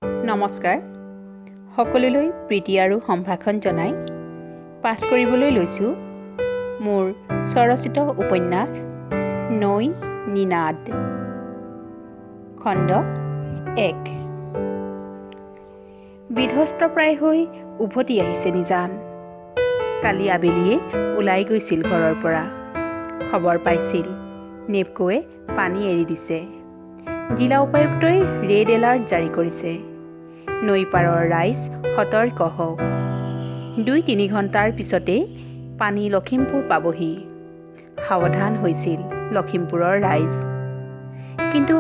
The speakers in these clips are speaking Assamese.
নমস্কাৰ সকলোলৈ প্ৰীতি আৰু সম্ভাষণ জনাই পাঠ কৰিবলৈ লৈছোঁ মোৰ স্বৰচিত উপন্যাস নৈ নিনাদ খণ্ড 1। বিধ্বস্তপ্ৰায় হৈ উভতি আহিছে নিজান। কালি আবেলিয়ে ওলাই গৈছিল ঘৰৰ পৰা। খবৰ পাইছিল নেপকোৱে পানী এৰি দিছে। জিলা উপায়ুক্তই ৰেড এলাৰ্ট জাৰি কৰিছে। নৈ পাৰৰ ৰাইজ সতৰ্ক হওক। 2-3 ঘণ্টাৰ পিছতেই পানী লখিমপুৰ পাবহি। সাৱধান হৈছিল লখিমপুৰৰ ৰাইজ। কিন্তু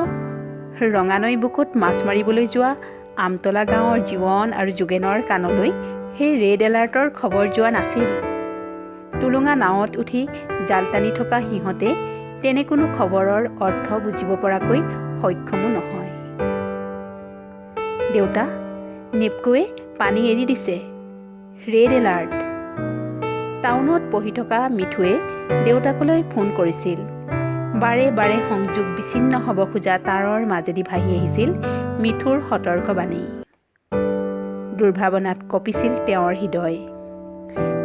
ৰঙানৈ বুকুত মাছ মাৰিবলৈ যোৱা আমতলা গাঁৱৰ জীৱন আৰু যোগেনৰ কাণলৈ সেই ৰেড এলাৰ্টৰ খবৰ যোৱা নাছিল। টুলুঙা নাৱত উঠি জাল টানি থকা সিহঁতে তেনে কোনো খবৰৰ অৰ্থ বুজিব পৰাকৈ সক্ষমো নহয়। দেউতা, নেপকোৱে পানী এৰি দিছে, ৰেড এলাৰ্ট। টাউনত পঢ়ি থকা মিঠুৱে দেউতাকলৈ ফোন কৰিছিল। বাৰে বাৰে সংযোগ বিচ্ছিন্ন হ'ব খোজা তাঁৰৰ মাজেদি ভাহি আহিছিল মিঠুৰ সতৰ্কবাণী। দুৰ্ভাৱনাত কঁপিছিল তেওঁৰ হৃদয়।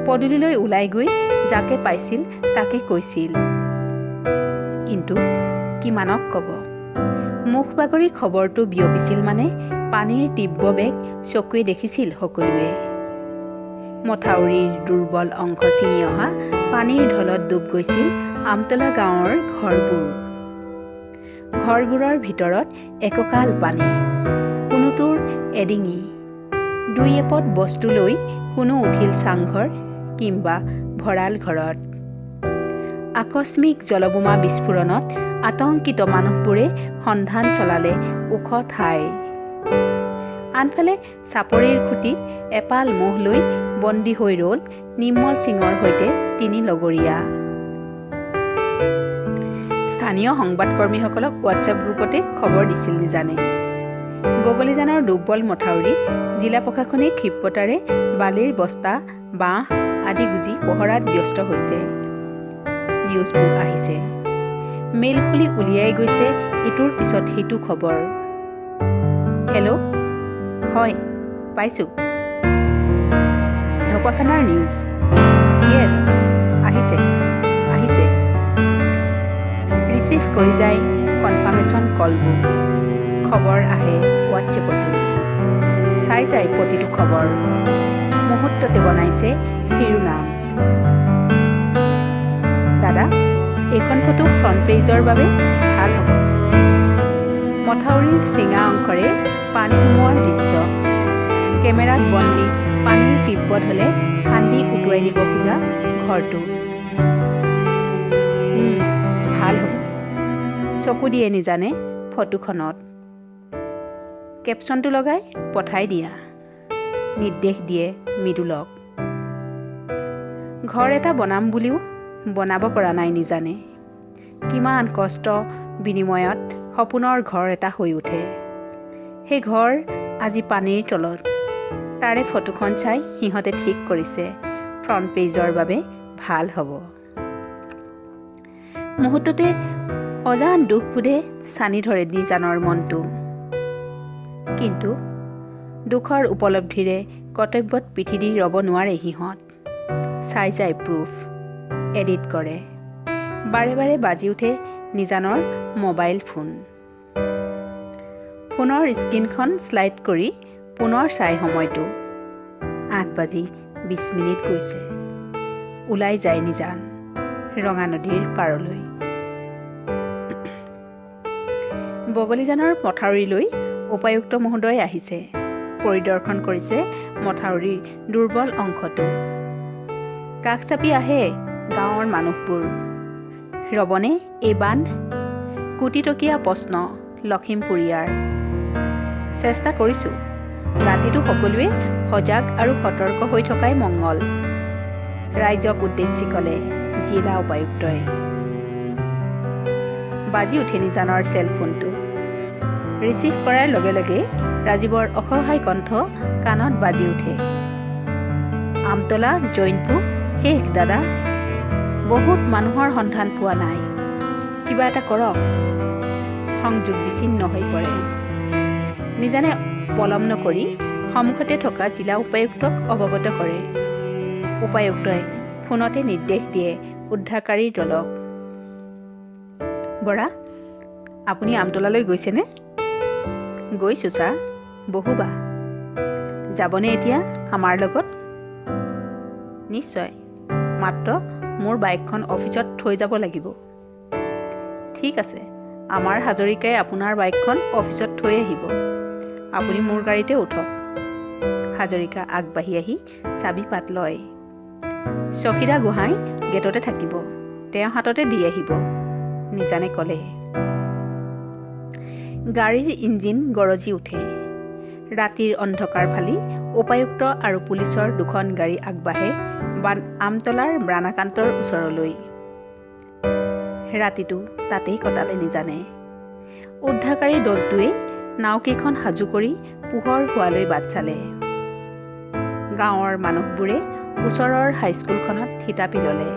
পদূলিলৈ ওলাই গৈ যাকে পাইছিল তাকে কৈছিল। কিন্তু কিমানক ক'ব? মুখ বাগৰি খবৰটো বিয়পিছিল মানে পানীৰ তীব্ৰ বেগ চকুৱে দেখিছিল সকলোৱে। মথাউৰিৰ দুৰ্বল অংশ ছিঙি অহা পানীৰ ঢলত ডুব গৈছিল আমতলা গাঁৱৰ ঘৰবোৰৰ ভিতৰত একঁকাল পানী, কোনোটোৰ এডিঙি। 2-এপদ বস্তু লৈ কোনো উঠিল চাংঘৰ কিম্বা ভঁৰাল ঘৰত। আকস্মিক জলবোমা বিস্ফোৰণত আতংকিত মানুহবোৰে সন্ধান চলালে ওখ ঠাই। আনফালে চাপৰিৰ খুঁটিত এপাল মহ লৈ বন্দী হৈ ৰ'ল নিৰ্মল সিঙৰ সৈতে 3 লগৰীয়া। স্থানীয় সংবাদকৰ্মীসকলক হোৱাটছআপ গ্ৰুপতে খবৰ দিছিল নিজানে। বগলীজানৰ দুৰ্বল মথাউৰিত জিলা প্ৰশাসনে ক্ষিপ্ৰতাৰে বালিৰ বস্তা, বাঁহ আদি গুজি পহৰাত ব্যস্ত হৈছে। নিউজবোৰ আহিছে। মেইল খুলি উলিয়াই গৈছে ইটোৰ পিছত সিটো খবৰ। হেল্ল', হয় পাইছোঁ। ঢকুৱাখানাৰ নিউজ। য়েছ, আহিছে। ৰিচিভ কৰি যায় কনফাৰ্মেশ্যন কলবোৰ। খবৰ আহে হোৱাটছএপতো। চাই যায় প্ৰতিটো খবৰ। মুহূৰ্ততে বনাইছে শিৰোনাম। দাদা, এইখন ফটো ফ্ৰণ্ট পেজৰ বাবে ভাল হ'ব। মথাউৰিৰ চিঙা অংশৰে পানী সোমোৱাৰ দৃশ্য। কেমেৰাত বন্দী পানীৰ তীব্ৰত হ'লে খান্দি উটুৱাই নিব খোজা ঘৰটো। ভাল হ'ব। চকু দিয়ে নিজানে ফটোখনত। কেপশ্যনটো লগাই পঠাই দিয়া, নিৰ্দেশ দিয়ে মৃদুলক। ঘৰ এটা বনাম বুলিও বনাব পৰা নাই নিজানে। কিমান কষ্ট বিনিময়ত সপোনৰ ঘৰ এটা হৈ উঠে। সেই ঘৰ আজি পানীৰ তলত। তাৰে ফটোখন চাই সিহঁতে ঠিক কৰিছে ফ্ৰণ্ট পেজৰ বাবে ভাল হ'ব। মুহূৰ্ততে অজান দুখবোধে ছানি ধৰে নিজানৰ মনটো। কিন্তু দুখৰ উপলব্ধিৰে কৰ্তব্যত পিঠি দি ৰ'ব নোৱাৰে সিহঁত। চাই যায় প্ৰুফ, এডিট কৰে। বাৰে বাৰে বাজি উঠে নিজানৰ মোবাইল ফোন। ফোনৰ স্ক্ৰীণখন শ্লাইড কৰি পুনৰ চাই সময়টো। 8:20 গৈছে। ওলাই যায় নিজান ৰঙানদীৰ পাৰলৈ। বগলীজানৰ মথাউৰিলৈ উপায়ুক্ত মহোদয় আহিছে। পৰিদৰ্শন কৰিছে মথাউৰিৰ দুৰ্বল অংশটো। কাষ চাপি আহে গাঁৱৰ মানুহবোৰ। ৰবনে এই বান্ধ? কোটিটকীয়া প্ৰশ্ন লখিমপুৰীয়াৰ। চেষ্টা কৰিছোঁ। ৰাতিটো সকলোৱে সজাগ আৰু সতৰ্ক হৈ থকাই মংগল, ৰাইজক উদ্দেশ্যি ক'লে জিলা উপায়ুক্তই। বাজি উঠে নিজানৰ চেলফোনটো। ৰিচিভ কৰাৰ লগে লগে ৰাজীৱৰ অসহায় কণ্ঠ কাণত বাজি উঠে। আমতলা জৈনপুৰ শেষ দাদা। বহুত মানুহৰ সন্ধান পোৱা নাই। কিবা এটা কৰক। সংযোগ বিচ্ছিন্ন হৈ পৰে। নিজানে পলম নকৰি সন্মুখতে থকা জিলা উপায়ুক্তক অৱগত কৰে। উপায়ুক্তই ফোনতে নিৰ্দেশ দিয়ে উদ্ধাৰকাৰীৰ দলক। বৰা, আপুনি আমতলালৈ গৈছেনে? গৈছোঁ ছাৰ। বহুবা যাবনে এতিয়া আমাৰ লগত? নিশ্চয়, মাত্ৰ মোৰ বাইকখন অফিচত থৈ যাব লাগিব। ঠিক আছে, আমাৰ হাজৰিকাই আপোনাৰ বাইকখন অফিচত থৈ আহিব। আপুনি মোৰ গাড়ীতে উঠক। হাজৰিকা আগবাঢ়ি আহি চাবি পাত লয়। চকীদাৰ গোহাঁই গেটতে থাকিব, তেওঁ হাততে দি আহিব, নিজানে ক'লে। গাড়ীৰ ইঞ্জিন গৰজি উঠে। ৰাতিৰ অন্ধকাৰ ফালি উপায়ুক্ত আৰু পুলিচৰ দুখন গাড়ী আগবাঢ়ে আমতলাৰ ব্ৰানাকান্তৰ ওচৰলৈ। ৰাতিটো তাতেই কটালে নিজানে। উদ্ধাৰকাৰী দলটোৱে নাওকেইখন সাজু কৰি পোহৰ হোৱালৈ বাট চালে। গাঁৱৰ মানুহবোৰে ওচৰৰ হাইস্কুলখনত থিতাপি ল'লে।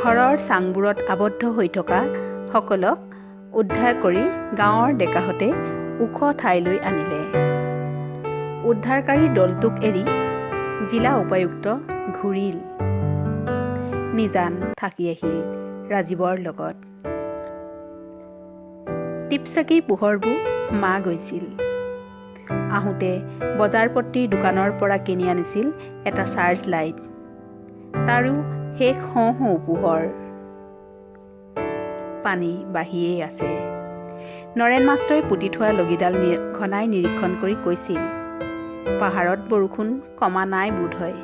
ঘৰৰ চাংবোৰত আবদ্ধ হৈ থকা সকলক উদ্ধাৰ কৰি গাঁৱৰ ডেকাহঁতে ওখ ঠাইলৈ আনিলে। উদ্ধাৰকাৰী দলটোক এৰি জিলা উপায়ুক্ত ঘূৰিল। নিজান থাকি আহিল ৰাজীৱৰ লগত। টিপচাকিৰ পোহৰবোৰ মা গৈছিল। আহোঁতে বজাৰপট্টিৰ দোকানৰ পৰা কিনি আনিছিল এটা চাৰ্জ লাইট। তাৰো শেষ হওঁ হওঁ পোহৰ। পানী বাঢ়িয়েই আছে। নৰেন মাষ্টৰে পুতি থোৱা লগিডাল ঘনাই নিৰীক্ষণ কৰি কৈছিল, পাহাৰত বৰষুণ কমা নাই বোধহয়।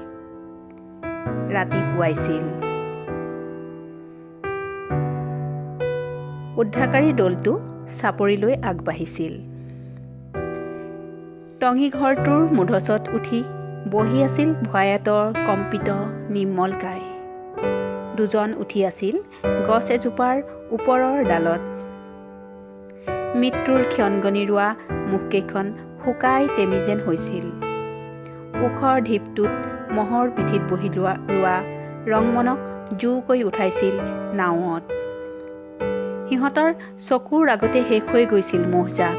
ৰাতি পুৱাইছিল। উদ্ধাৰকাৰী দলটো চাপৰিলৈ আগবাঢ়িছিল। টঙি ঘৰটোৰ মূধচত উঠি বহি আছিল ভয়াতৰ কম্পিত নিৰ্মল কায়। দুজন উঠি আছিল গছ এজোপাৰ ওপৰৰ ডালত। মৃত্যুৰ ক্ষণগণি ৰোৱা মুখকেইখন শুকাই টেমি যেন হৈছিল। ওখৰ ঢিপটোত মহৰ পিঠিত বহি ৰোৱা ৰংমনক জোৰ কৰি উঠাইছিল নাৱত। সিহঁতৰ চকুৰ আগতে শেষ হৈ গৈছিল মহজাক।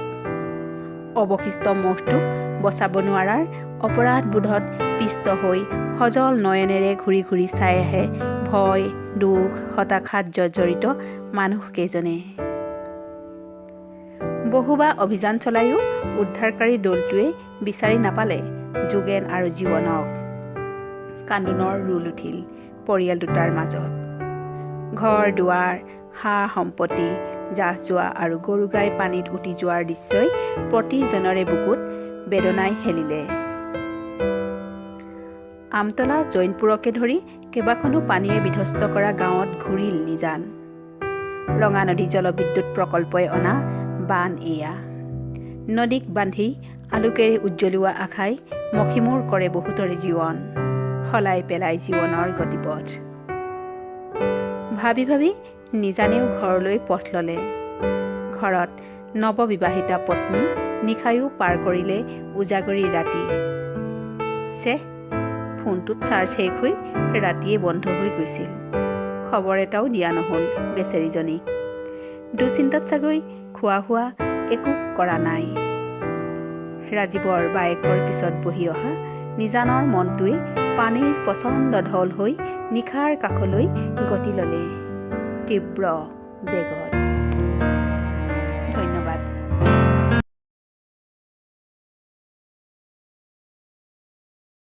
অৱশিষ্ট মহটোক বচাব নোৱাৰাৰ অপৰাধবোধত পিষ্ট হৈ সজল নয়নেৰে ঘূৰি ঘূৰি চাই আহে ভয়, দুখ, হতাশাত জৰ্জৰিত মানুহকেইজনে। বহুবা অভিযান চলায়ো উদ্ধাৰকাৰী দলটোৱে বিচাৰি নাপালে যোগেন আৰু জীৱনক। কান্দোনৰ ৰোল উঠিল পৰিয়াল দুটাৰ মাজত। ঘৰ দুৱাৰ, সা-সম্পত্তি জাহ যোৱা আৰু গৰু গাই পানীত উটি যোৱাৰ দৃশ্যই প্ৰতিজনৰে বুকুত বেদনাই হেলিলে। আমতলা জৈনপুৰকে ধৰি কেইবাখনো পানীয়ে বিধ্বস্ত কৰা গাঁৱত ঘূৰিল নিজান। ৰঙানদী জলবিদ্যুৎ প্ৰকল্পই অনা বান এয়া। নদীক বান্ধি আলোকেৰে উজ্জ্বলোৱা আশাই মষিমূৰ কৰে বহুতৰে জীৱন, সলাই পেলাই জীৱনৰ গতিপথ। ভাবি ভাবি নিজানেও ঘৰলৈ পথ ল'লে। ঘৰত নৱবিবাহিতা পত্নী নিশায়ো পাৰ কৰিলে উজাগৰি ৰাতি। ফোনটোত চাৰ্জ শেষ হৈ ৰাতিয়ে বন্ধ হৈ গৈছিল। খবৰ এটাও দিয়া নহ'ল বেচেৰীজনীক। দুচিন্তাত চাগৈ খোৱা হোৱা একো কৰা নাই। ৰাজীৱৰ বায়েকৰ পিছত বহি অহা নিজানৰ মনটোৱে পানীৰ প্ৰচণ্ড ঢল হৈ নিশাৰ কাষলৈ গতি ল'লে তীব্ৰ বেগত।